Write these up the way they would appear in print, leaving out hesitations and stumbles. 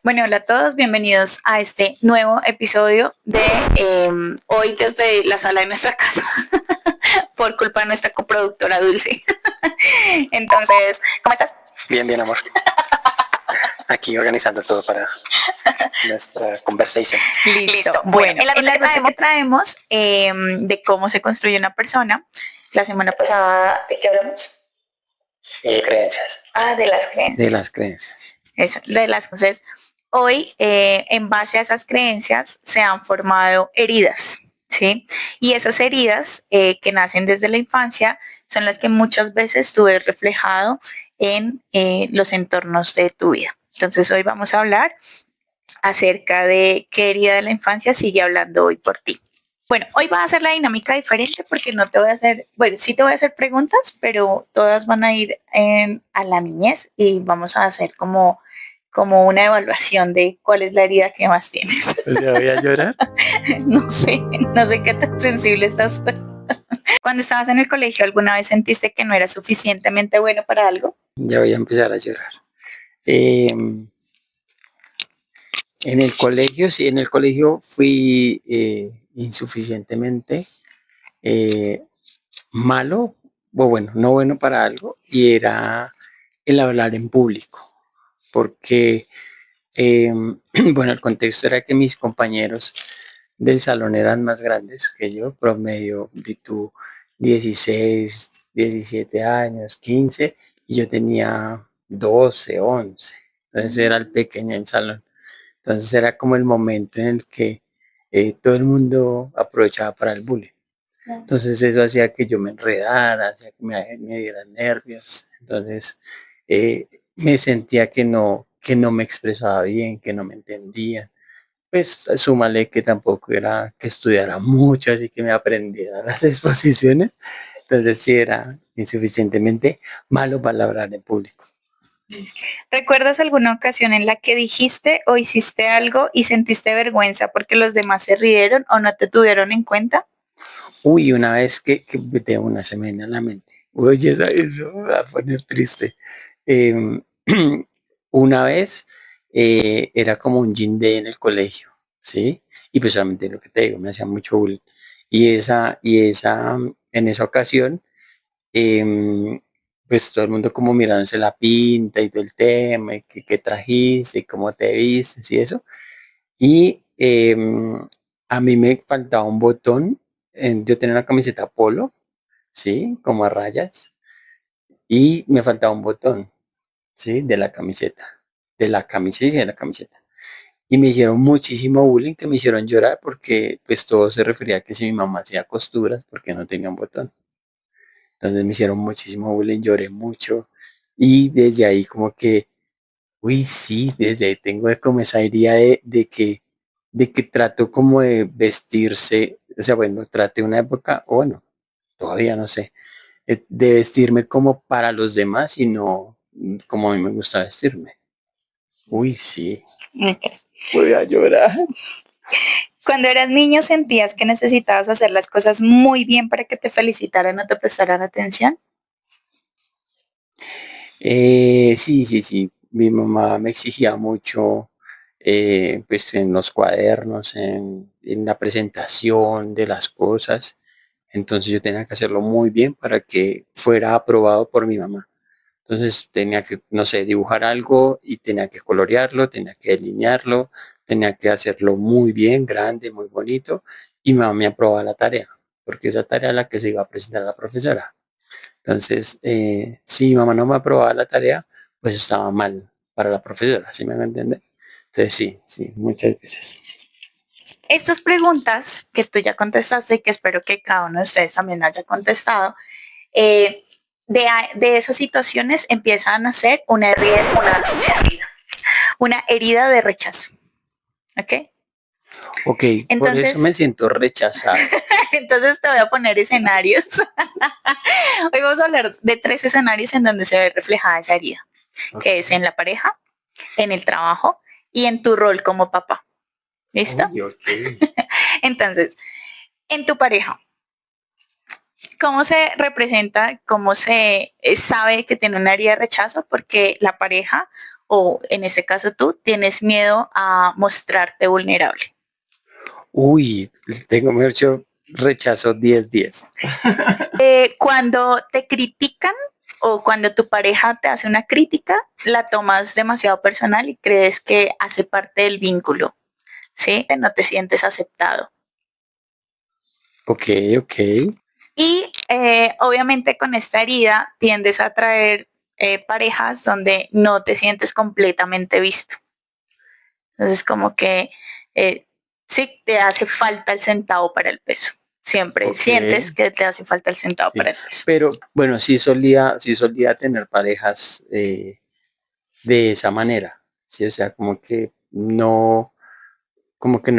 Bueno, hola a todos, bienvenidos a este nuevo episodio de hoy desde la sala de nuestra casa por culpa de nuestra coproductora Dulce. Entonces, ¿cómo estás? Bien, bien, amor. Aquí organizando todo para nuestra conversación. Listo. Bueno, en la ruta que traemos de cómo se construye una persona, la semana pasada, ¿de qué hablamos? Creencias. De las creencias. De las creencias. Eso, de las cosas. Hoy, en base a esas creencias, se han formado heridas, ¿sí? Y esas heridas que nacen desde la infancia son las que muchas veces tú ves reflejado en los entornos de tu vida. Entonces, hoy vamos a hablar acerca de qué herida de la infancia sigue hablando hoy por ti. Bueno, hoy va a ser la dinámica diferente porque no te voy a hacer, bueno, sí te voy a hacer preguntas, pero todas van a ir a la niñez y vamos a hacer como una evaluación de cuál es la herida que más tienes. O sea, voy a llorar. No sé qué tan sensible estás. Cuando estabas en el colegio, ¿alguna vez sentiste que no eras suficientemente bueno para algo? Ya voy a empezar a llorar. En el colegio, sí, en el colegio fui insuficientemente malo, o bueno, no bueno para algo, y era el hablar en público, porque, bueno, el contexto era que mis compañeros del salón eran más grandes que yo, promedio de tu 16, 17 años, 15, y yo tenía 12, 11. Entonces era el pequeño en salón. Entonces era como el momento en el que todo el mundo aprovechaba para el bullying. Entonces eso hacía que yo me enredara, hacía que me dieran nervios. Entonces me sentía que no me expresaba bien, que no me entendían. Pues súmale que tampoco era que estudiara mucho, así que me aprendiera las exposiciones. Entonces sí era insuficientemente malo para hablar en público. ¿Recuerdas alguna ocasión en la que dijiste o hiciste algo y sentiste vergüenza porque los demás se rieron o no te tuvieron en cuenta? Uy, una vez que de una se me viene a la mente. Oye, eso me va a poner triste. Eh, una vez era como un gym day en el colegio, ¿sí? Y pues solamente lo que te digo, me hacía mucho bullying. En esa ocasión, pues todo el mundo como mirándose la pinta y todo el tema, y qué trajiste, y cómo te vistes y eso. Y a mí me faltaba un botón. Yo tenía una camiseta polo, ¿sí? Como a rayas. Y me faltaba un botón, ¿sí? De la camiseta. De la camiseta y de la camiseta. Y me hicieron muchísimo bullying, que me hicieron llorar porque pues todo se refería a que si mi mamá hacía costuras porque no tenía un botón. Entonces me hicieron muchísimo bullying, lloré mucho. Y desde ahí como que, uy, sí, desde ahí tengo como esa idea de que trato como de vestirse, o sea, bueno, traté una época, o bueno, todavía no sé, de vestirme como para los demás y no como a mí me gusta vestirme. Uy, sí, voy a llorar. Cuando eras niño, ¿sentías que necesitabas hacer las cosas muy bien para que te felicitaran o te prestaran atención? Sí, sí, sí. Mi mamá me exigía mucho, pues en los cuadernos, en la presentación de las cosas. Entonces yo tenía que hacerlo muy bien para que fuera aprobado por mi mamá. Entonces tenía que, no sé, dibujar algo y tenía que colorearlo, tenía que delinearlo, tenía que hacerlo muy bien, grande, muy bonito. Y mi mamá me aprobaba la tarea, porque esa tarea es la que se iba a presentar a la profesora. Entonces, si mi mamá no me aprobaba la tarea, pues estaba mal para la profesora, ¿sí me van a entender? Entonces, sí, sí, muchas veces. Estas preguntas que tú ya contestaste y que espero que cada uno de ustedes también haya contestado, eh, de esas situaciones empieza a nacer una herida de rechazo. ¿Ok? Ok, por eso me Entonces, siento rechazado. entonces te voy a poner escenarios. Hoy vamos a hablar de 3 escenarios en donde se ve reflejada esa herida, que Ok. es en la pareja, en el trabajo y en tu rol como papá. ¿Listo? Uy, ok. Entonces, en tu pareja, ¿cómo se representa, cómo se sabe que tiene una herida de rechazo? Porque la pareja o en este caso tú, tienes miedo a mostrarte vulnerable? Uy, tengo mucho rechazo 10-10. Cuando te critican o cuando tu pareja te hace una crítica, la tomas demasiado personal y crees que hace parte del vínculo, ¿sí? No te sientes aceptado. Ok, ok. Y obviamente con esta herida tiendes a atraer parejas donde no te sientes completamente visto. Entonces como que sí te hace falta el centavo para el peso. Siempre Ok. sientes que te hace falta el centavo Sí. para el peso. Pero bueno, sí solía tener parejas de esa manera. Sí, o sea, como que no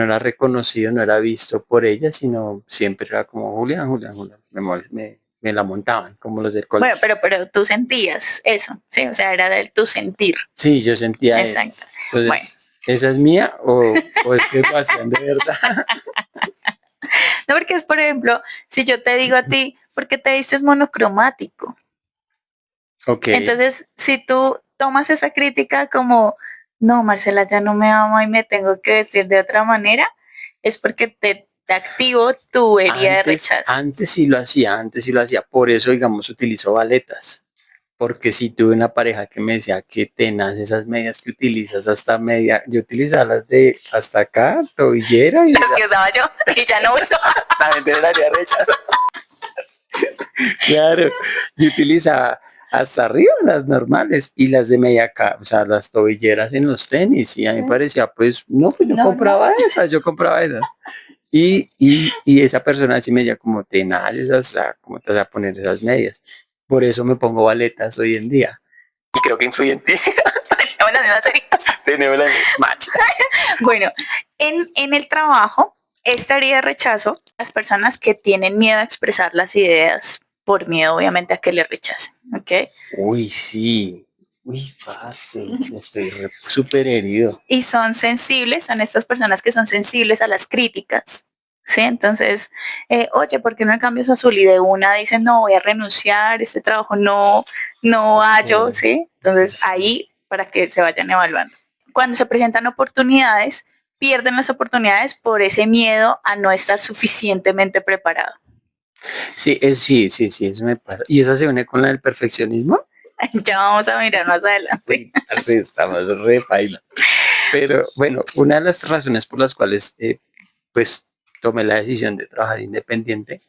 era reconocido, no era visto por ella, sino siempre era como Julián, Julián, Julián. Me la montaban, como los del Bueno, colegio. pero tú sentías eso, ¿sí? O sea, era de tu sentir. Sí, yo sentía eso. Exacto. Bueno, Entonces, ¿esa es mía o es que lo hacían de verdad? no porque es, por ejemplo, si yo te digo a ti, ¿por qué te vistes monocromático? Ok. Entonces, si tú tomas esa crítica como, no, Marcela ya no me ama y me tengo que vestir de otra manera, es porque te activo tu herida de Antes, rechazo. antes sí lo hacía. Por eso, digamos, utilizo baletas. Porque si tuve una pareja que me decía que tenaz esas medias que utilizas hasta media, yo utilizaba las de hasta acá, tobillera y Las que usaba yo y ya no uso. la gente me daría rechazo. Claro, yo utilizaba hasta arriba las normales y las de media acá, o sea, las tobilleras en los tenis. Y a mí me parecía, pues, no, pues yo compraba esas, yo compraba esas. Y esa persona así me decía como tenaz esas, o sea, ¿cómo te vas a poner esas medias? Por eso me pongo baletas hoy en día. Y creo que influye en ti. Tenemos la match. Bueno, en el trabajo, esta herida de rechazo, las personas que tienen miedo a expresar las ideas por miedo, obviamente, a que le rechacen, ¿ok? Uy, sí. Uy, fácil. Estoy súper herido. Y son sensibles, son estas personas que son sensibles a las críticas, ¿sí? Entonces, oye, ¿por qué no cambias azul? Y de una dicen, no, voy a renunciar, este trabajo no hallo, ¿sí? Entonces, ahí para que se vayan evaluando. Cuando se presentan oportunidades, pierden las oportunidades por ese miedo a no estar suficientemente preparado. Sí, sí, eso me pasa. ¿Y esa se une con la del perfeccionismo? Ya vamos a mirar más adelante. Uy, parce, estamos re paila. Pero bueno, una de las razones por las cuales pues tomé la decisión de trabajar independiente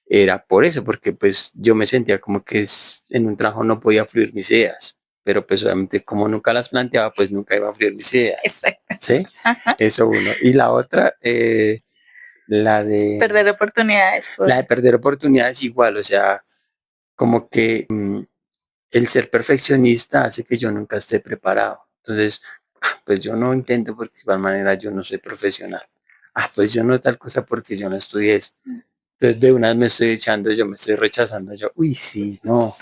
era por eso, porque pues yo me sentía como que en un trabajo no podía fluir mis ideas, pero pues obviamente como nunca las planteaba, pues nunca iba a fluir mis ideas, Exacto. ¿sí? Eso uno. Y la otra, la Perder de, oportunidades por... la de perder oportunidades igual, o sea, como que el ser perfeccionista hace que yo nunca esté preparado. Entonces, pues yo no intento porque de igual manera yo no soy profesional. Pues yo no tal cosa porque yo no estudié eso. Entonces de una vez me estoy echando, yo me estoy rechazando, yo, uy, sí, no.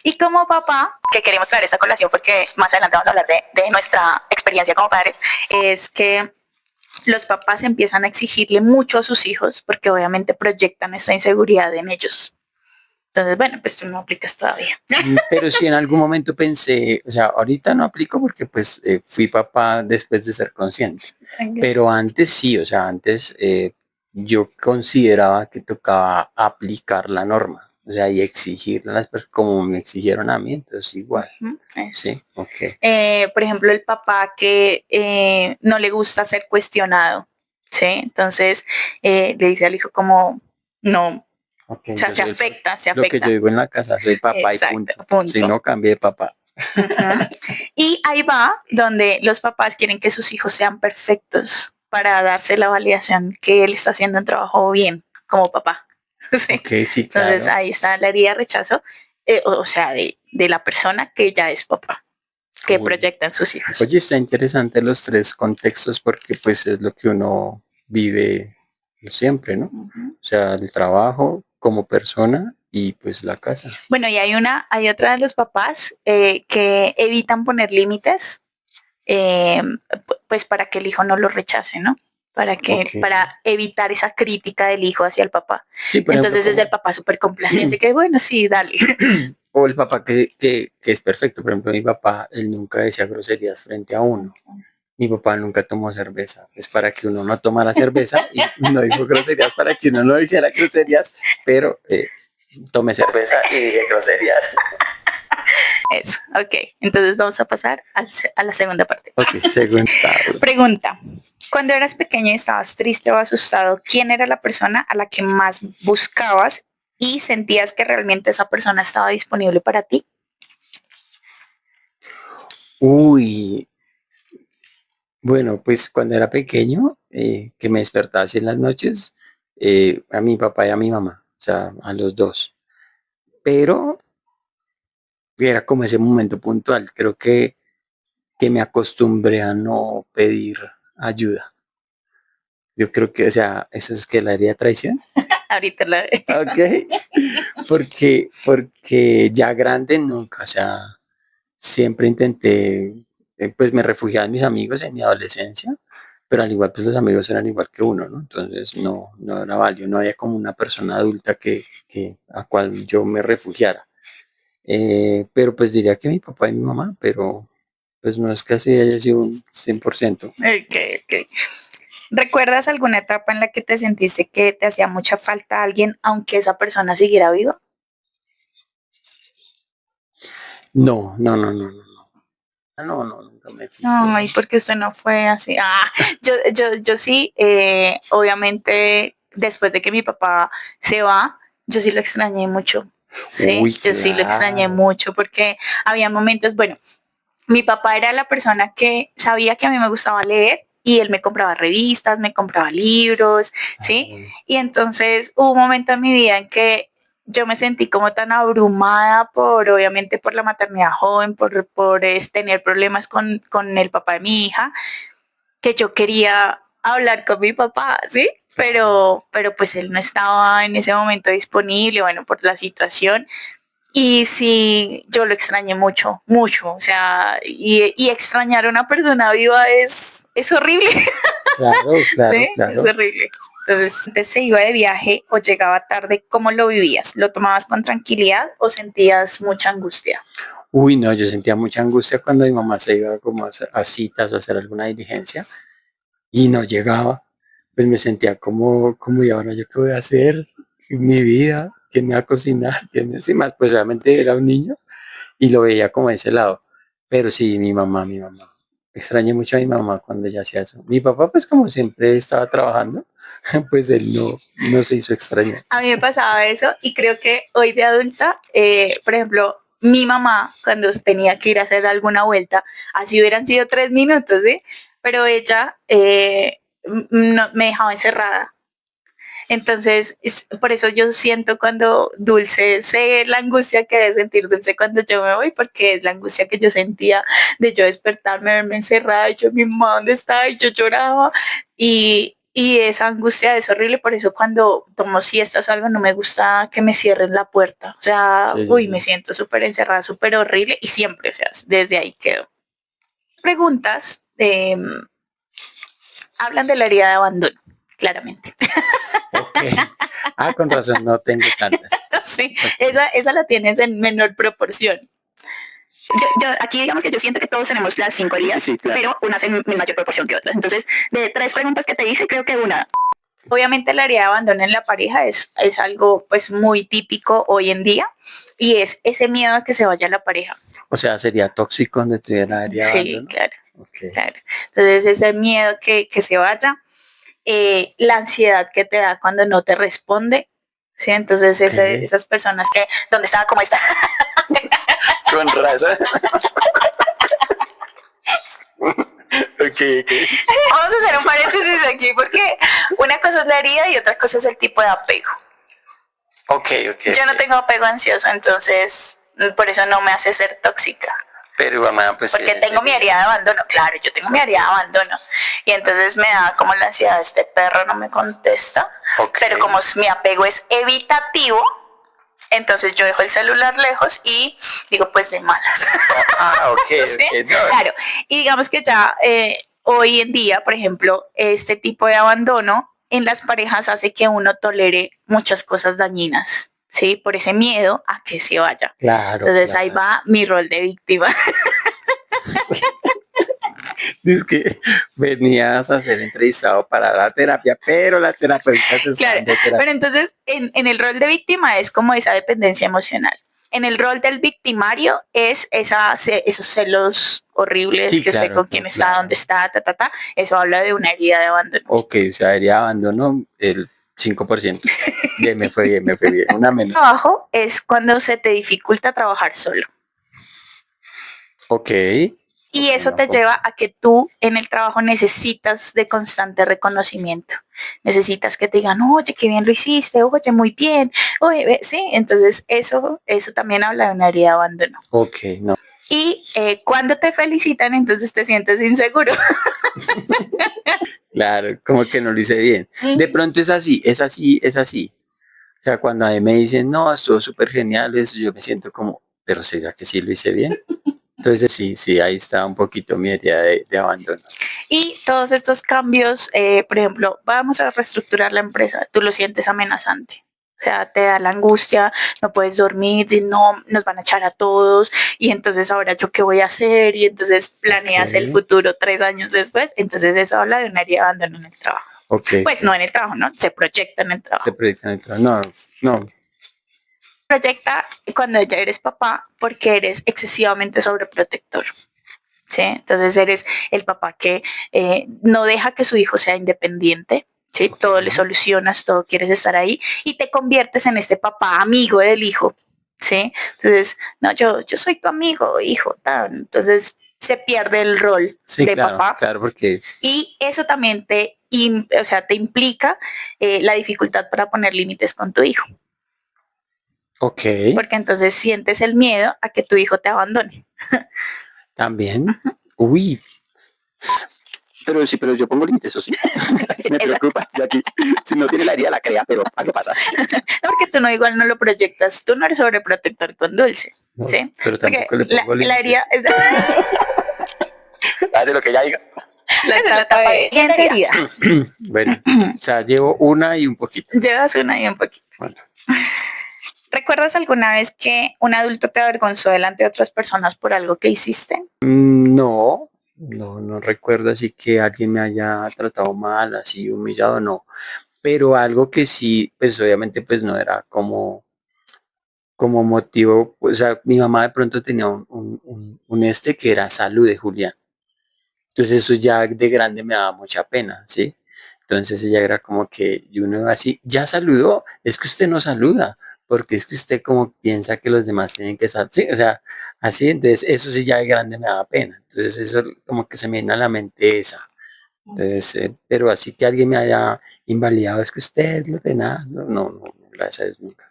Y como papá, que queremos traer esta colación porque más adelante vamos a hablar de nuestra experiencia como padres, es que los papás empiezan a exigirle mucho a sus hijos porque obviamente proyectan esta inseguridad en ellos. Entonces, bueno, pues tú no aplicas todavía. Pero sí en algún momento pensé, o sea, ahorita no aplico porque pues fui papá después de ser consciente. Pero antes sí, o sea, antes yo consideraba que tocaba aplicar la norma, o sea, y exigirle a las personas como me exigieron a mí, entonces igual. Sí, ok. Por ejemplo, el papá que no le gusta ser cuestionado, ¿sí? Entonces le dice al hijo como, no, Okay, o sea, se afecta, se lo que yo afecta. digo en la casa, soy papá y Exacto, punto. Si punto. no, cambié de papá. Y ahí va donde los papás quieren que sus hijos sean perfectos para darse la validación que él está haciendo un trabajo bien como papá. ¿Sí? Ok, sí, Entonces claro. ahí está la herida de rechazo, o sea, de la persona que ya es papá, que Uy. proyecta en sus hijos. Oye, está interesante los tres contextos porque pues es lo que uno vive siempre, ¿no? O sea, el trabajo como persona y pues la casa. Bueno, y hay otra de los papás que evitan poner límites, eh, pues para que el hijo no lo rechace, ¿no? Ok. Para evitar esa crítica del hijo hacia el papá. Sí, por ejemplo, Entonces es como, el papá súper complaciente, que bueno, sí, dale. O el papá que es perfecto. Por ejemplo, mi papá, él nunca decía groserías frente a uno. Mi papá nunca tomó cerveza. Es para que uno no tomara cerveza y no dijo groserías para que uno no dijera groserías, pero tomé cerveza y dije groserías. Eso, ok. Entonces vamos a pasar a la segunda parte. Ok, según estado. Pregunta. Cuando eras pequeña y estabas triste o asustado, ¿quién era la persona a la que más buscabas y sentías que realmente esa persona estaba disponible para ti? Uy, bueno, pues cuando era pequeño, que me despertaba así en las noches, a mi papá y a mi mamá, o sea, a los dos. Pero era como ese momento puntual. Creo que me acostumbré a no pedir ayuda. Yo creo que, o sea, eso es que la herida de traición. Ahorita la... Ok. Porque ya grande nunca, o sea, siempre intenté, pues me refugiaba en mis amigos en mi adolescencia, pero al igual pues los amigos eran igual que uno, ¿no? Entonces no era válido, no había como una persona adulta a cual yo me refugiara. Pero pues diría que mi papá y mi mamá, pero pues no es que así haya sido un 100%. Ok, ok. ¿Recuerdas alguna etapa en la que te sentiste que te hacía mucha falta alguien aunque esa persona siguiera viva? No. No, nunca me Ay, fijé. porque usted no fue así. Yo sí, obviamente, después de que mi papá se va, yo sí lo extrañé mucho. Uy, Sí, yo sí lo extrañé claro. mucho porque había momentos, bueno, mi papá era la persona que sabía que a mí me gustaba leer y él me compraba revistas, me compraba libros, ¿sí? Claro. Y entonces hubo un momento en mi vida en que yo me sentí como tan abrumada obviamente, por la maternidad joven, tener problemas con el papá de mi hija, que yo quería hablar con mi papá, ¿sí? Claro. Pero pues él no estaba en ese momento disponible, bueno, por la situación. Y sí, yo lo extrañé mucho, mucho. O sea, y extrañar a una persona viva es horrible. Claro, Sí, claro, es claro. horrible. Entonces, antes se iba de viaje o llegaba tarde, ¿cómo lo vivías? ¿Lo tomabas con tranquilidad o sentías mucha angustia? Uy, no, yo sentía mucha angustia cuando mi mamá se iba como a citas o a hacer alguna diligencia y no llegaba. Pues me sentía como, ¿y ahora yo qué voy a hacer? En mi vida, ¿quién me va a cocinar? ¿Quién me hace más? Pues realmente era un niño y lo veía como de ese lado. Pero sí, mi mamá. Extrañé mucho a mi mamá cuando ella hacía eso. Mi papá, pues como siempre estaba trabajando, pues él no se hizo extraño. A mí me pasaba eso y creo que hoy de adulta, por ejemplo, mi mamá cuando tenía que ir a hacer alguna vuelta, así hubieran sido 3 minutos, ¿sí? Pero ella no, me dejaba encerrada. Entonces, por eso yo siento cuando Dulce, sé la angustia que debe sentir Dulce cuando yo me voy, porque es la angustia que yo sentía de yo despertarme, verme encerrada, y yo, mi mamá, ¿dónde está? Y yo lloraba. Y esa angustia es horrible, por eso cuando tomo siestas o algo no me gusta que me cierren la puerta. O sea, Sí, sí, uy, me sí. siento súper encerrada, súper horrible y siempre, o sea, desde ahí quedo. Preguntas hablan de la herida de abandono, claramente. Ok. Ah, con razón, no tengo tantas. Sí, Ok. esa la tienes en menor proporción. Aquí digamos que yo siento que todos tenemos las 5 heridas, Sí, claro. pero unas en mayor proporción que otras. Entonces, de 3 preguntas que te hice, creo que una. Obviamente la herida de abandono en la pareja es algo pues muy típico hoy en día y es ese miedo a que se vaya la pareja. O sea, sería tóxico donde tuviera área de Sí, abandono. claro, Ok. claro. Entonces ese miedo que se vaya, la ansiedad que te da cuando no te responde, ¿sí? Entonces Ok. esas personas que, ¿dónde está? ¿Cómo está? Con razón. Ok, ok. Vamos a hacer un paréntesis aquí porque una cosa es la herida y otra cosa es el tipo de apego. Ok, ok. Yo no Ok. tengo apego ansioso, entonces por eso no me hace ser tóxica. Pero mamá, pues Porque eres tengo mi herida. herida de abandono, claro, yo tengo mi herida de abandono. Y entonces me da como la ansiedad, este perro no me contesta. Ok. Pero como mi apego es evitativo, entonces yo dejo el celular lejos y digo, pues de malas. Ah, ok, ¿Sí? ok. No. Claro, y digamos que ya hoy en día, por ejemplo, este tipo de abandono en las parejas hace que uno tolere muchas cosas dañinas. ¿sí? Por ese miedo a que se vaya. Claro, Entonces ahí claro. va mi rol de víctima. Dice que venías a ser entrevistado para la terapia, pero la terapeuta te está Claro, dando terapia. pero entonces en el rol de víctima es como esa dependencia emocional. En el rol del victimario es esos celos horribles, Sí, que estoy claro, con quién no, está, dónde claro. está, Eso habla de una herida de abandono. Ok, o sea, sería abandono el 5%. Bien, me fue bien. Una menos. Trabajo es cuando se te dificulta trabajar solo. Ok. Y Ok, eso no, te lleva a que tú en el trabajo necesitas de constante reconocimiento. Necesitas que te digan, oye, qué bien lo hiciste, oye, muy bien, oye, sí. Entonces eso también habla de una herida de abandono. ok, no. Y cuando te felicitan, entonces te sientes inseguro. Claro, como que no lo hice bien. De pronto es así, es así, es así. O sea, cuando a mí me dicen, no, estuvo súper genial, eso yo me siento como, pero ¿será que sí lo hice bien? Entonces sí, sí, ahí está un poquito mi herida de abandono. Y todos estos cambios, por ejemplo, vamos a reestructurar la empresa, tú lo sientes amenazante. O sea, te da la angustia, no puedes dormir, no, nos van a echar a todos y entonces ahora yo qué voy a hacer y entonces planeas el Ok, futuro 3 años después. Entonces eso habla de una herida de abandono en el trabajo. ok, Pues no ok. en el trabajo, ¿no? Se proyecta en el Se trabajo. proyecta en el trabajo. No, no, Proyecta cuando ya eres papá porque eres excesivamente sobreprotector. ¿Sí? Entonces eres el papá que no deja que su hijo sea independiente, ¿sí? ok. Todo le solucionas, todo quieres estar ahí y te conviertes en este papá amigo del hijo, ¿sí? Entonces, no, yo soy tu amigo, hijo, tal. Entonces se pierde el rol Sí, de claro, papá claro, porque, y eso también o sea, te implica la dificultad para poner límites con tu hijo, ok, porque entonces sientes el miedo a que tu hijo te abandone. también. Uy, pero sí, pero yo pongo límites, eso sí. Me preocupa, yo aquí, si no tiene la herida la crea, pero algo pasa. Porque tú no igual no lo proyectas, tú no eres sobreprotector con Dulce, No, ¿sí? pero Porque tampoco le pongo la herida límites. es Hace lo que ella diga. la etapa de siguiente herida. Bueno, o sea, llevo una y un poquito. Llevas una y un poquito. Bueno, ¿Recuerdas alguna vez que un adulto te avergonzó delante de otras personas por algo que hiciste? no, no recuerdo así que alguien me haya tratado mal, así humillado, no. Pero algo que sí, pues obviamente pues no era como motivo, o sea, mi mamá de pronto tenía un este que era salud de Julián. Entonces eso ya de grande me daba mucha pena, ¿sí? Entonces ella era como que, y uno así, ya saludó, es que usted no saluda, porque es que usted como piensa que los demás tienen que saludar, sí, o sea, así, entonces eso sí ya de grande me daba pena. Entonces eso como que se me viene a la mente esa. Entonces, pero así que alguien me haya invalidado, es que usted lo de nada, no, gracias a Dios nunca.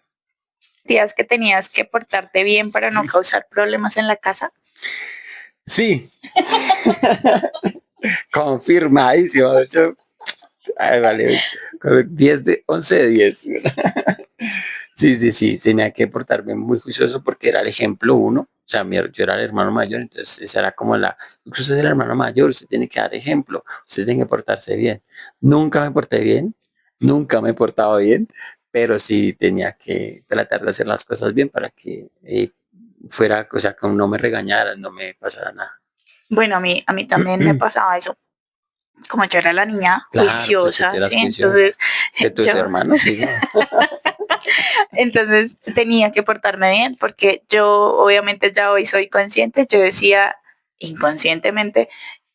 ¿Días que tenías que portarte bien para no causar problemas en la casa? Sí, confirmadísimo. De hecho, ay, vale, con 10 de 11 de 10. Sí, sí, sí, tenía que portarme muy juicioso porque era el ejemplo uno. O sea, yo era el hermano mayor, entonces esa era como usted es el hermano mayor, usted tiene que dar ejemplo, usted tiene que portarse bien. Nunca me porté bien, nunca me he portado bien, pero sí tenía que tratar de hacer las cosas bien para que fuera, o sea, que no me regañaran, no me pasara nada. Bueno, a mí también me pasaba eso. Como yo era la niña Claro, pues si tú juiciosa, eras ¿sí? juiciosa. Entonces De tus yo, hermanos, sí, no. entonces tenía que portarme bien porque yo obviamente ya hoy soy consciente, yo decía inconscientemente,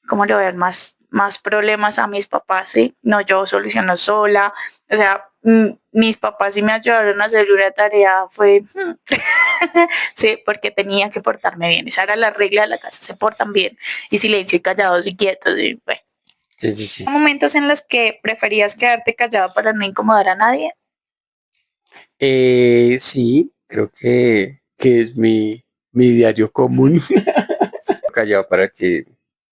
¿cómo le voy a dar más problemas a mis papás? ¿Sí? No, yo soluciono sola, o sea, mis papás sí me ayudaron a hacer una tarea, sí, porque tenía que portarme bien, esa era la regla de la casa, se portan bien, y silencio y callados y quietos, y bueno. Sí, sí, sí. ¿Hay momentos en los que preferías quedarte callado para no incomodar a nadie? Sí, creo que es mi diario común. Callado para que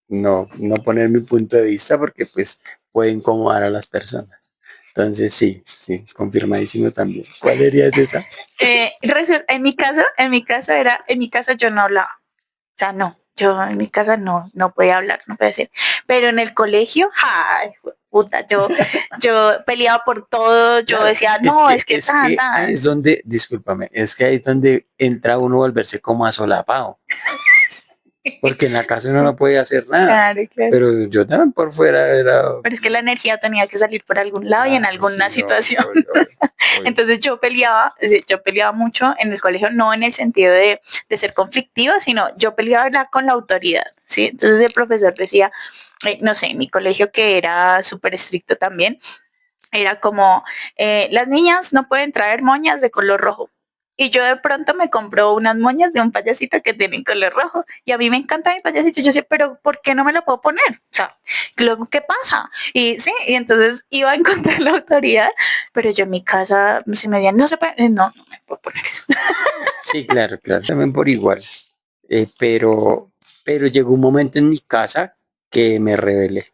no poner mi punto de vista porque pues puede incomodar a las personas. Entonces sí, sí, confirmadísimo también. ¿Cuál sería esa? En mi casa yo no hablaba. O sea, no, yo en mi casa no podía hablar, no podía decir. Pero en el colegio, ¡ay! puta, yo peleaba por todo, yo Claro, decía, no, es que tan, ahí tan. es donde, discúlpame, es que ahí es donde entra uno a volverse como asolapado, porque en la casa uno Sí, no podía hacer nada, claro, claro. pero yo también por fuera era, Pero es que la energía tenía que salir por algún lado y en claro, alguna sí, obvio, situación. obvio, obvio, obvio. Entonces yo peleaba mucho en el colegio, no en el sentido de ser conflictiva, sino yo peleaba con la autoridad, ¿sí? Entonces el profesor decía, no sé, en mi colegio que era súper estricto también, era como, las niñas no pueden traer moñas de color rojo. Y yo de pronto me compró unas moñas de un payasito que tienen color rojo. Y a mí me encanta mi payasito. Yo sé, pero ¿por qué no me lo puedo poner? O sea, luego, ¿qué pasa? Y sí, y entonces iba a encontrar la autoridad, pero yo en mi casa se me decían, no se puede, no me puedo poner eso. Sí, claro, claro, también por igual, pero, llegó un momento en mi casa que me rebelé.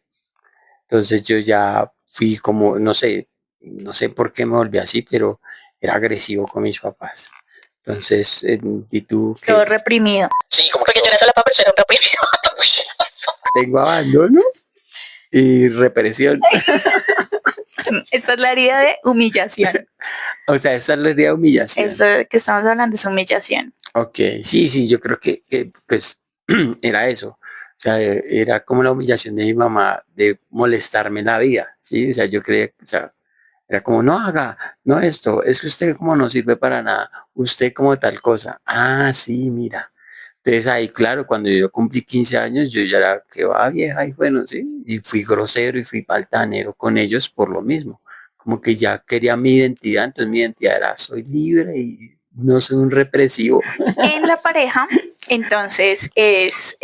Entonces yo ya fui como, no sé por qué me volví así, pero era agresivo con mis papás. Entonces, y tú Todo que reprimido. sí, como que Porque yo era sola para ser un reprimido. tengo abandono y represión. Esta es la herida de humillación. O sea, esa es la idea de humillación. Esto que estamos hablando es humillación. Ok, sí, sí, yo creo que pues era eso. O sea, era como la humillación de mi mamá de molestarme en la vida, ¿sí? O sea, yo creía, o sea, era como, no haga, no esto, es que usted como no sirve para nada, usted como tal cosa. Ah, sí, mira. Entonces ahí, claro, cuando yo cumplí 15 años, yo ya era que va vieja y bueno, sí, y fui grosero y fui paltanero con ellos por lo mismo. Como que ya quería mi identidad, entonces mi identidad era soy libre y no soy un represivo. En la pareja, entonces, es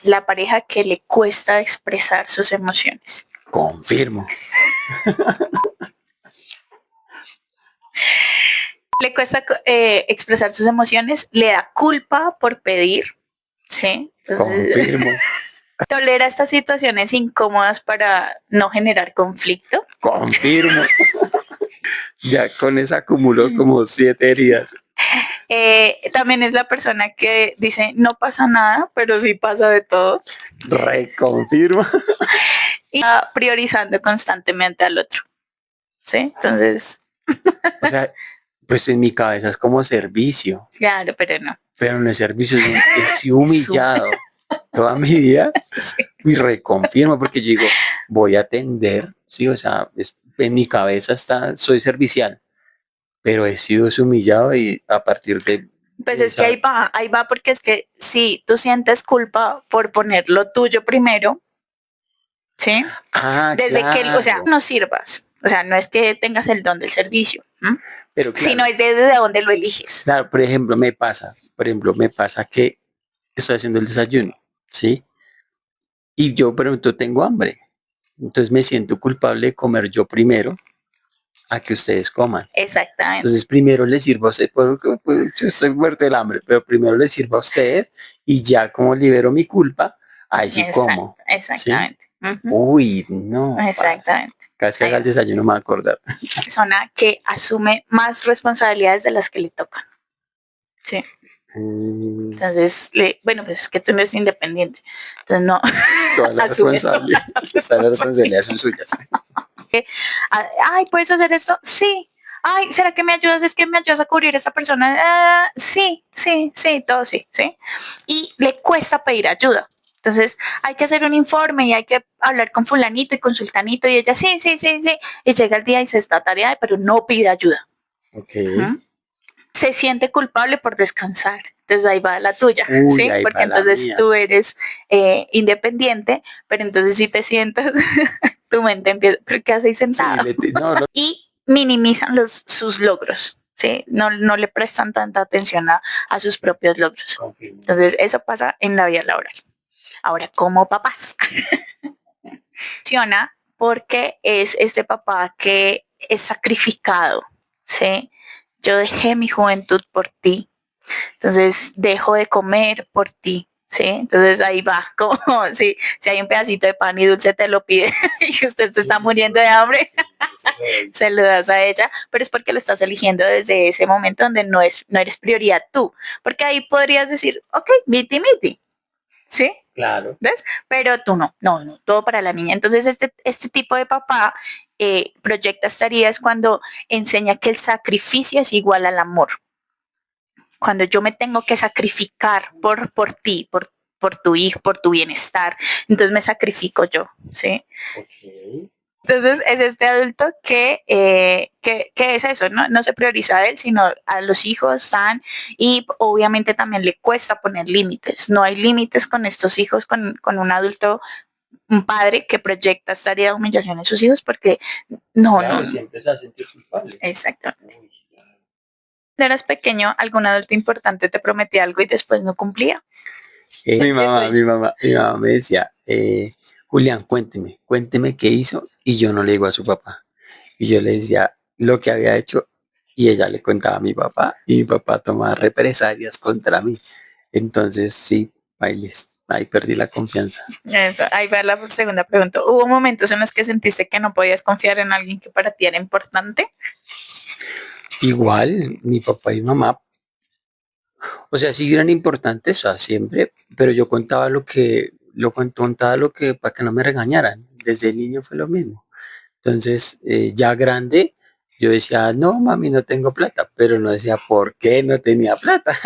la pareja que le cuesta expresar sus emociones. Confirmo. Le cuesta expresar sus emociones, le da culpa por pedir, ¿sí? Entonces, Confirmo. tolera estas situaciones incómodas para no generar conflicto. Confirmo. Ya con eso acumuló como 7 heridas. También es la persona que dice no pasa nada, pero sí pasa de todo. Reconfirmo. Y va priorizando constantemente al otro, ¿sí? Entonces, O sea, pues en mi cabeza es como servicio, claro, pero no. pero no es servicio, es sí Su- humillado toda mi vida sí. y reconfirmo porque yo digo, voy a atender, sí, o sea, en mi cabeza está, soy servicial, pero he sido humillado y a partir de Pues es que esa, ahí va, porque es que si tú sientes culpa por poner lo tuyo primero, ¿sí? ah, Desde que, o sea, claro, no sirvas. O sea, no es que tengas el don del servicio, ¿m? pero Sino claro, es desde donde lo eliges. claro, por ejemplo, me pasa que estoy haciendo el desayuno, ¿sí? Y yo, por ejemplo, tengo hambre, entonces me siento culpable de comer yo primero a que ustedes coman. Exactamente. Entonces primero les sirvo a ustedes, porque pues, yo estoy muerto del hambre, pero primero les sirvo a ustedes y ya como libero mi culpa, ahí sí como, ¿sí? Exactamente. Uh-huh. Uy, no, parce. Exactamente. Cada vez que haga Ahí el va. desayuno me va a acordar. Persona que asume más responsabilidades de las que le tocan. Sí. Mm, Entonces, bueno, pues es que tú no eres independiente. Entonces, no, toda la asume toda responsabilidad, la todas las responsabilidad. responsabilidades son suyas. Ay, ¿puedes hacer esto? Sí. Ay, ¿será que me ayudas? Es que me ayudas a cubrir a esa persona. Sí, sí, sí, todo sí, sí. Y le cuesta pedir ayuda. Entonces, hay que hacer un informe y hay que hablar con fulanito y con sultanito y ella, sí, sí, sí, sí. Y llega el día y se está tareada, pero no pide ayuda. Ok. ¿Mm? Se siente culpable por descansar. Entonces ahí va la tuya, Uy, ¿sí? ahí Porque va la entonces mía. tú eres independiente, pero entonces si te sientas, tu mente empieza, ¿pero qué haces Sí, sentado? no, Y minimizan sus logros, ¿sí? No le prestan tanta atención a sus propios logros. confirmo. Entonces eso pasa en la vida laboral. Ahora, como papás, funciona porque es este papá que es sacrificado, ¿sí? Yo dejé mi juventud por ti, entonces dejo de comer por ti, ¿sí? Entonces ahí va, como si hay un pedacito de pan y dulce te lo pide y usted se está muriendo de hambre, se lo das a ella, pero es porque lo estás eligiendo desde ese momento donde no eres prioridad tú, porque ahí podrías decir, ok, miti miti, ¿sí? Claro. ¿Ves? Pero tú no, todo para la niña. Entonces este tipo de papá proyecta estas heridas cuando enseña que el sacrificio es igual al amor. Cuando yo me tengo que sacrificar por ti, por tu hijo, por tu bienestar, entonces me sacrifico yo, ¿sí? Ok. Entonces es este adulto que es eso, ¿no? No se prioriza a él, sino a los hijos están y obviamente también le cuesta poner límites. No hay límites con estos hijos, con un adulto, un padre que proyecta esta área de humillación en sus hijos porque no. Claro, siempre se va a sentir culpable. Exacto. Uy, claro. Cuando eras pequeño, algún adulto importante te prometía algo y después no cumplía. Mi mamá me decía, Julián, cuénteme qué hizo y yo no le digo a su papá. Y yo le decía lo que había hecho y ella le contaba a mi papá y mi papá tomaba represalias contra mí. Entonces sí, bailes, ahí perdí la confianza. Eso, ahí va la segunda pregunta. ¿Hubo momentos en los que sentiste que no podías confiar en alguien que para ti era importante? Igual, mi papá y mamá, o sea, sí eran importantes, o sea, siempre, pero yo contaba contaba lo que, para que no me regañaran. Desde niño fue lo mismo. Entonces, ya grande, yo decía, no, mami, no tengo plata, pero no decía por qué no tenía plata.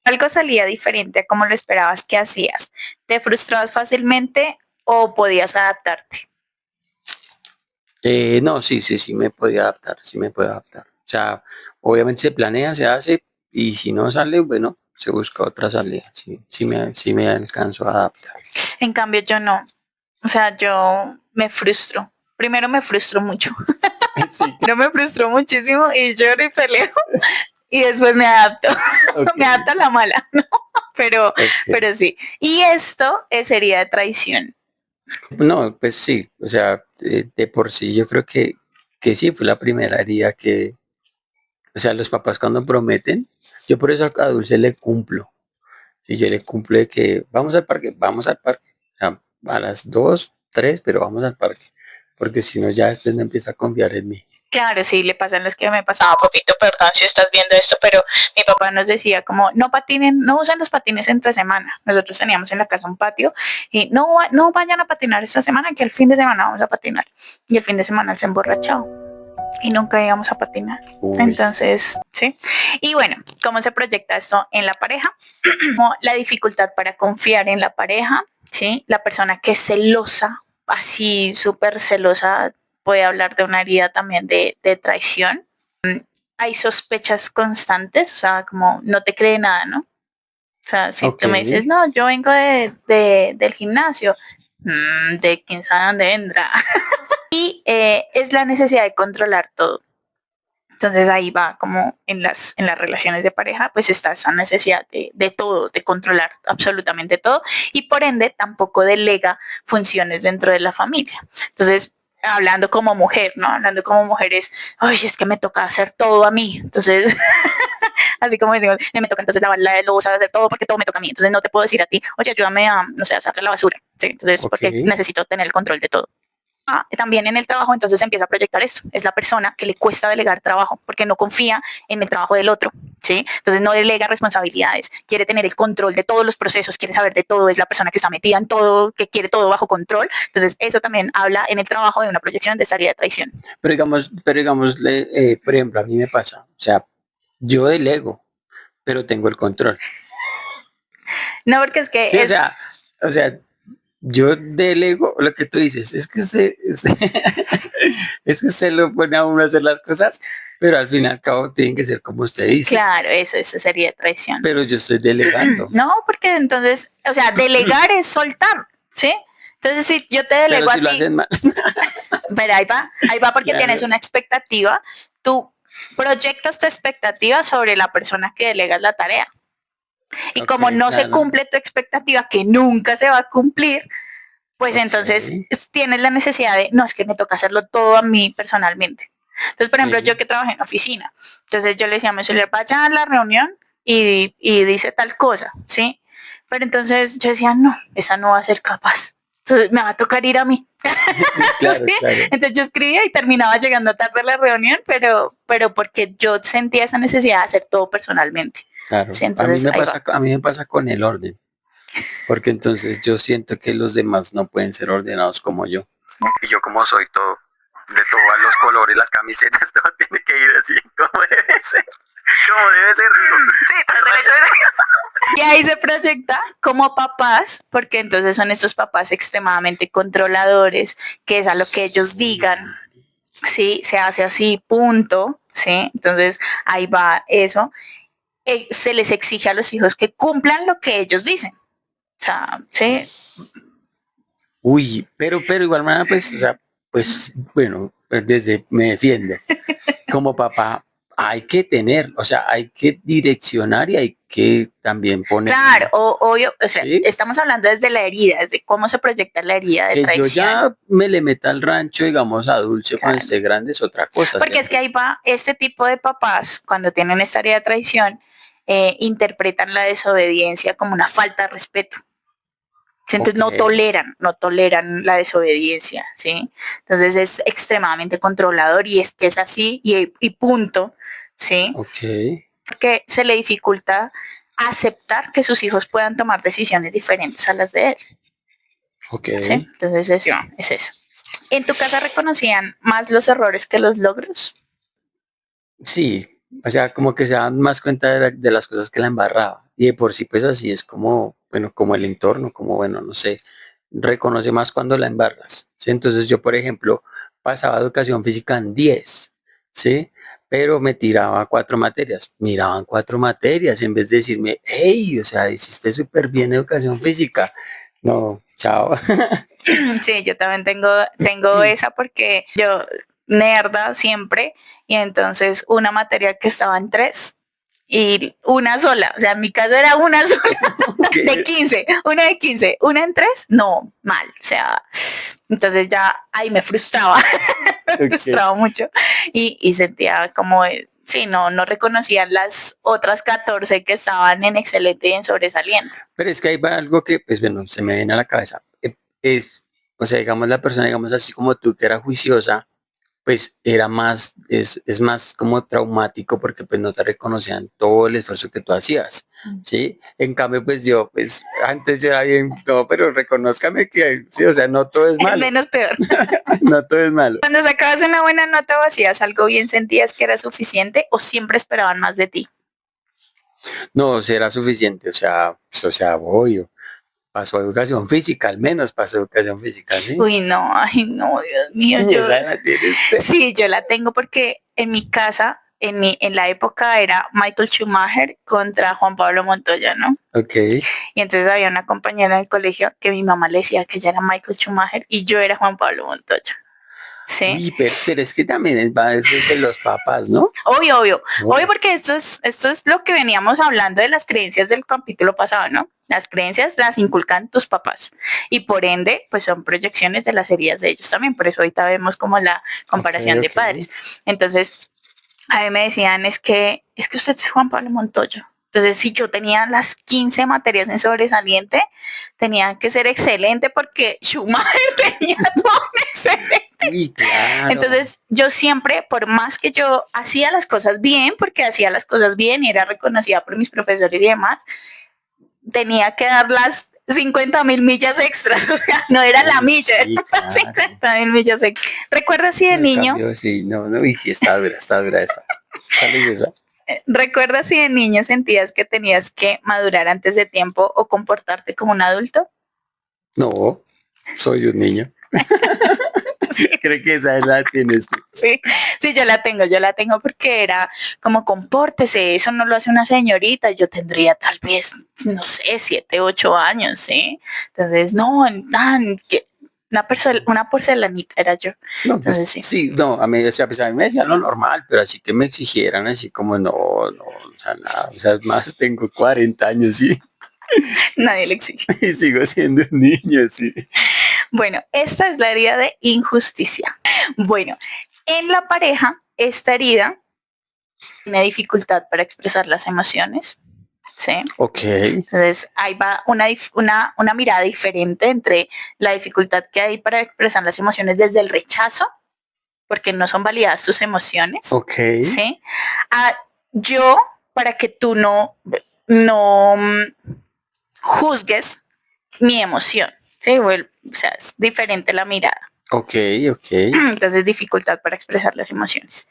¿Algo salía diferente a como lo esperabas que hacías? ¿Te frustrabas fácilmente o podías adaptarte? No, sí, me podía adaptar, sí me puedo adaptar. O sea, obviamente se planea, se hace, y si no sale, bueno, se busca otra salida. Sí, sí me alcanzo a adaptar. En cambio, yo no. O sea, yo me frustro. Primero me frustro mucho. Sí, No me frustró muchísimo y lloro y peleo y después me adapto. ok, Me adapto a la mala, ¿no? Pero, ok. pero sí. Y esto sería de traición. No, pues sí, o sea, de por sí yo creo que sí, fue la primera herida que, o sea, los papás cuando prometen, yo por eso a Dulce le cumplo. Y yo le cumplo de que vamos al parque. O sea, a las 2, 3, pero vamos al parque. Porque si no, ya después no empieza a confiar en mí. Claro, sí, le pasan los que me pasaba, papito, perdón si estás viendo esto, pero mi papá nos decía como, no patinen, no usen los patines entre semana. Nosotros teníamos en la casa un patio y no vayan a patinar esta semana, que el fin de semana vamos a patinar. Y el fin de semana él se emborrachaba y nunca íbamos a patinar. Uy, sí. Entonces, sí. Y bueno, ¿cómo se proyecta esto en la pareja? Como la dificultad para confiar en la pareja, ¿sí? La persona que es celosa, así súper celosa, puede hablar de una herida también de traición. Hay sospechas constantes, o sea, como no te cree nada, ¿no? O sea, si Ok, tú me dices, no, yo vengo del gimnasio, de quién sabe dónde vendrá. Y es la necesidad de controlar todo. Entonces ahí va como en las relaciones de pareja, pues está esa necesidad de todo, de controlar absolutamente todo y por ende tampoco delega funciones dentro de la familia. Entonces, hablando como mujer, ¿no? Hablando como mujer es, ay, es que me toca hacer todo a mí. Entonces, así como decimos, me toca entonces lavar la losa, hacer todo porque todo me toca a mí. Entonces no te puedo decir a ti, oye, ayúdame a, no sé, a sacar la basura. ¿Sí? Entonces, ok. porque necesito tener el control de todo. También en el trabajo, entonces empieza a proyectar esto. Es la persona que le cuesta delegar trabajo porque no confía en el trabajo del otro, ¿sí? Entonces no delega responsabilidades, quiere tener el control de todos los procesos, quiere saber de todo, es la persona que está metida en todo, que quiere todo bajo control. Entonces eso también habla en el trabajo de una proyección de esta área de traición. Pero digamos, por ejemplo, a mí me pasa, o sea, yo delego, pero tengo el control. No, porque es Sí, que es, o sea, yo delego lo que tú dices, es que usted lo pone a uno a hacer las cosas, pero al fin y al cabo tienen que ser como usted dice. claro, eso sería traición. Pero yo estoy delegando. No, porque entonces, o sea, delegar es soltar, ¿sí? Entonces, si yo te Pero delego si a lo ti, hacen mal. pero ahí va porque tienes Claro, una expectativa, tú proyectas tu expectativa sobre la persona que delegas la tarea. Y ok, como no se claro. cumple tu expectativa, que nunca se va a cumplir, pues Ok, entonces tienes la necesidad de, no, es que me toca hacerlo todo a mí personalmente. Entonces, por ejemplo, yo sí, que trabajé en oficina, entonces yo le decía a mi auxiliar, vaya a la reunión y dice tal cosa, ¿sí? Pero entonces yo decía, no, esa no va a ser capaz. Entonces me va a tocar ir a mí. claro, ¿Sí? claro, Entonces yo escribía y terminaba llegando tarde a la reunión, pero porque yo sentía esa necesidad de hacer todo personalmente. claro. Sí, A mí entonces me ahí pasa, va. a mí me pasa con el orden. porque entonces yo siento que los demás no pueden ser ordenados como yo. Y yo como soy todo, de todos los colores, las camisetas, todo tiene que ir así, como debe ser. Como debe ser, digo. Sí, tras el hecho de... Y ahí se proyecta como papás, porque entonces son estos papás extremadamente controladores, que es a lo que ellos digan, sí, se hace así, punto, sí, entonces ahí va eso. Se les exige a los hijos que cumplan lo que ellos dicen, o sea, sí. Uy, pero igual manera, pues, o sea, pues, bueno, pues, desde me defiendo. Como papá, hay que tener, o sea, hay que direccionar y hay que también poner, Claro, obvio, o sea, ¿sí? estamos hablando desde la herida, desde cómo se proyecta la herida de Que yo traición. ya me le meta al rancho, digamos, a Dulce cuando Claro. esté grande es otra cosa, Porque es ¿cierto? que ahí va, este tipo de papás, cuando tienen esta herida de traición, interpretan la desobediencia como una falta de respeto. Entonces Ok, no toleran la desobediencia, ¿sí? Entonces es extremadamente controlador y es que es así y punto, ¿sí? ok, Porque se le dificulta aceptar que sus hijos puedan tomar decisiones diferentes a las de él, ok. ¿sí? Entonces es eso. ¿En tu casa reconocían más los errores que los logros? Sí, o sea, como que se dan más cuenta de las cosas que la embarraba. Y de por sí, pues así es como, bueno, como el entorno, como, bueno, no sé, reconoce más cuando la embarras. ¿Sí? Entonces yo, por ejemplo, pasaba educación física en 10, ¿sí? Pero me tiraba 4 materias. Miraban 4 materias en vez de decirme, hey, o sea, hiciste súper bien educación física. No, chao. Sí, yo también tengo esa porque yo nerda siempre y entonces una materia que estaba en 3 y una sola, o sea, en mi caso era una sola de Ok, 15, una de 15, una en 3, no, mal, o sea, entonces ya ahí me frustraba, me ok. frustraba mucho y sentía como, sí, no reconocían las otras 14 que estaban en excelente y en sobresaliente. Pero es que hay algo que, pues bueno, se me viene a la cabeza. Es, o sea, digamos, la persona, digamos, así como tú, que era juiciosa, pues era más, es más como traumático porque pues no te reconocían todo el esfuerzo que tú hacías, ¿sí? En cambio, pues yo, pues antes yo era bien, todo, pero reconózcame que, sí, o sea, no todo es malo, Menos peor. no todo es malo. Cuando sacabas una buena nota o hacías algo bien, ¿sentías que era suficiente o siempre esperaban más de ti? No, será suficiente, o sea, voy, pasó educación física, al menos pasó educación física, ¿sí? Uy, no, ay, no, Dios mío, Y esa la tiene usted. sí, yo la tengo porque en mi casa, en la época era Michael Schumacher contra Juan Pablo Montoya, ¿no? Ok. Y entonces había una compañera del colegio que mi mamá le decía que ella era Michael Schumacher y yo era Juan Pablo Montoya, ¿sí? Uy, pero es que también va desde los papás, ¿no? Obvio, Oh, porque esto es lo que veníamos hablando de las creencias del capítulo pasado, ¿no? Las creencias las inculcan tus papás y por ende, pues son proyecciones de las heridas de ellos también. Por eso ahorita vemos como la ok, comparación de ok. padres. Entonces, a mí me decían, es que usted es Juan Pablo Montoya. Entonces, si yo tenía las 15 materias en sobresaliente, tenía que ser excelente porque Schumacher tenía todo excelente. Uy, claro. Entonces, yo siempre, por más que yo hacía las cosas bien, porque hacía las cosas bien y era reconocida por mis profesores y demás, tenía que dar las 50.000 millas extras, o sea, no era la Uy, milla, sí, eran las claro. 50.000 millas extras. ¿Recuerdas si de En niño, cambio, sí, no, no, y sí está dura esa. ¿Cuál es esa? recuerdas si de niño sentías que tenías que madurar antes de tiempo o comportarte como un adulto? No, soy un niño. Creo que esa es la tienes tú. Sí, sí, yo la tengo porque era como compórtese, eso no lo hace una señorita, yo tendría tal vez, no sé, 7, 8 años, ¿sí? Entonces, no, una porcelanita era yo. No, Entonces, pues sí, sí, no, a mí, o sea, pues a mí me decían lo normal, pero así que me exigieran, así como no, no, o sea, nada, o sea, es más, tengo 40 años, sí, nadie le exige. y sigo siendo un niño, sí. Bueno, esta es la herida de injusticia. Bueno, en la pareja, esta herida tiene dificultad para expresar las emociones, ¿sí? Ok, Entonces, ahí va una mirada diferente entre la dificultad que hay para expresar las emociones desde el rechazo, porque no son validadas tus emociones, ok, ¿sí? A yo, para que tú no juzgues mi emoción, ¿sí? O sea, es diferente la mirada. Ok. Entonces, dificultad para expresar las emociones.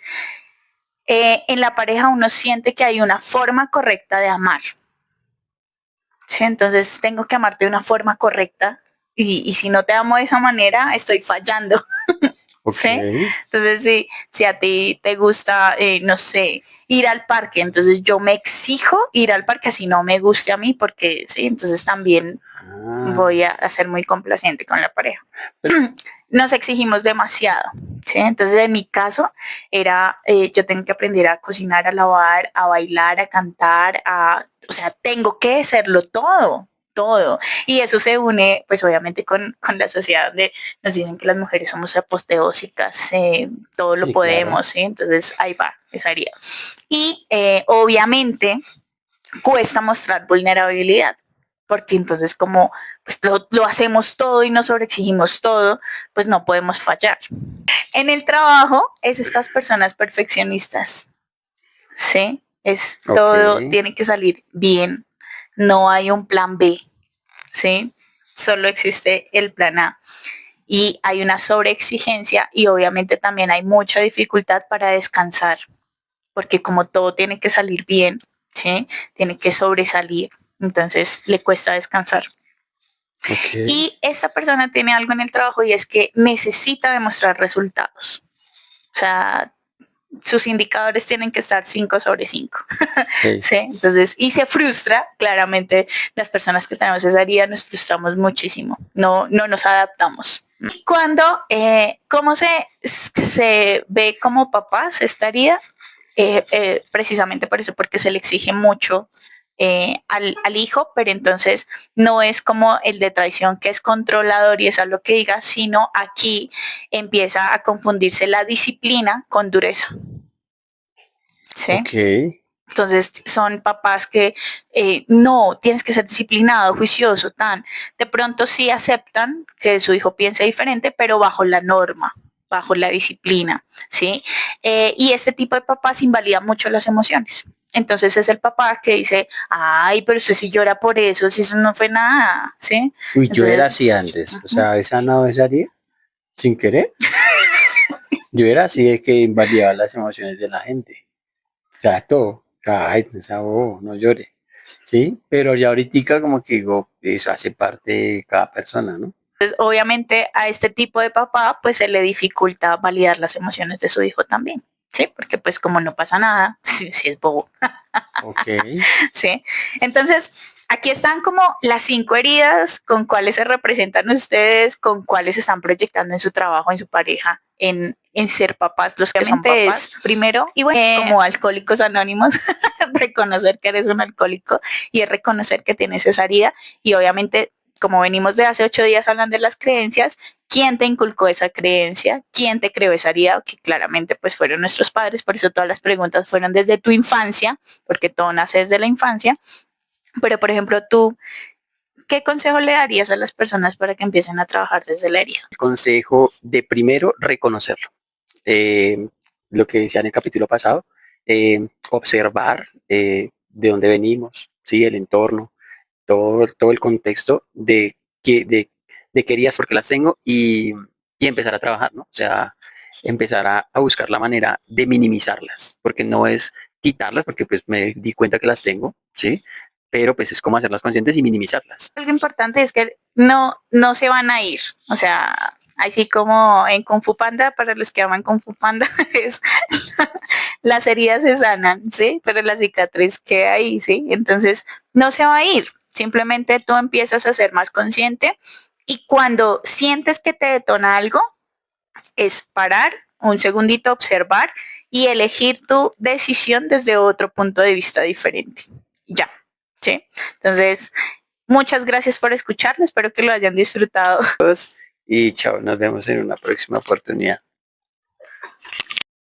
En la pareja uno siente que hay una forma correcta de amar. ¿Sí? Entonces, tengo que amarte de una forma correcta y si no te amo de esa manera, estoy fallando. ¿Sí? Entonces, si a ti te gusta, no sé, ir al parque, entonces yo me exijo ir al parque así no me guste a mí porque, sí, entonces también voy a ser muy complaciente con la pareja. Nos exigimos demasiado, ¿sí? Entonces, en mi caso, era, yo tengo que aprender a cocinar, a lavar, a bailar, a cantar, o sea, tengo que hacerlo todo, todo. Y eso se une, pues obviamente, con la sociedad donde nos dicen que las mujeres somos apoteósicas, todo lo podemos, claro. ¿Sí? Entonces, ahí va, esa herida. Y obviamente cuesta mostrar vulnerabilidad, porque entonces como pues lo hacemos todo y nos sobreexigimos todo, pues no podemos fallar. En el trabajo es estas personas perfeccionistas, ¿sí? Es todo tiene que salir bien, no hay un plan B, ¿sí? Solo existe el plan A. Y hay una sobreexigencia y obviamente también hay mucha dificultad para descansar, porque como todo tiene que salir bien, ¿sí? Tiene que sobresalir, entonces le cuesta descansar. Y esta persona tiene algo en el trabajo y es que necesita demostrar resultados. O sea, sus indicadores tienen que estar 5 sobre 5. Sí. ¿Sí? Entonces, y se frustra, claramente las personas que tenemos esa herida nos frustramos muchísimo, no nos adaptamos. Cuando, ¿cómo se ve como papás esta herida? Precisamente por eso, porque se le exige mucho al hijo, pero entonces no es como el de traición que es controlador y es a lo que diga, sino aquí empieza a confundirse la disciplina con dureza. ¿Sí? Ok. Entonces son papás que no, tienes que ser disciplinado, juicioso, tan. De pronto sí aceptan que su hijo piense diferente, pero bajo la norma, bajo la disciplina, ¿sí? Y este tipo de papás invalida mucho las emociones. Entonces es el papá que dice, ay, pero usted sí llora por eso, si eso no fue nada, ¿sí? Uy, Entonces, yo era así antes, o sea, esa no esa herida, sin querer. Yo era así de que invalidaba las emociones de la gente. O sea, todo. Ay, no sea bobo, no llore. Sí, pero ya ahorita como que digo, eso hace parte de cada persona, ¿no? Entonces, obviamente a este tipo de papá pues se le dificulta validar las emociones de su hijo también, ¿sí? Porque pues como no pasa nada, sí es bobo. Ok. ¿Sí? Entonces, aquí están como las 5 heridas con cuáles se representan ustedes, con cuáles están proyectando en su trabajo, en su pareja, en ser papás. Los que son papás, es, primero, y bueno, como alcohólicos anónimos, reconocer que eres un alcohólico y es reconocer que tienes esa herida y obviamente como venimos de hace 8 días hablando de las creencias, ¿quién te inculcó esa creencia? ¿Quién te creó esa herida? Que claramente pues fueron nuestros padres, por eso todas las preguntas fueron desde tu infancia, porque todo nace desde la infancia. Pero por ejemplo tú, ¿qué consejo le darías a las personas para que empiecen a trabajar desde la herida? El consejo de primero, reconocerlo. Eh, lo que decía en el capítulo pasado, observar de dónde venimos, ¿sí? El entorno, todo el contexto de querías porque las tengo y empezar a trabajar, ¿no? O sea, empezar a buscar la manera de minimizarlas, porque no es quitarlas, porque pues me di cuenta que las tengo, ¿sí? Pero pues es como hacerlas conscientes y minimizarlas. Algo importante es que no se van a ir, o sea, así como en Kung Fu Panda, para los que aman Kung Fu Panda, es las heridas se sanan, ¿sí? Pero la cicatriz queda ahí, ¿sí? Entonces, no se va a ir. Simplemente tú empiezas a ser más consciente y cuando sientes que te detona algo, es parar un segundito, observar y elegir tu decisión desde otro punto de vista diferente. Ya, ¿sí? Entonces, muchas gracias por escucharlo. Espero que lo hayan disfrutado. Y chao, nos vemos en una próxima oportunidad.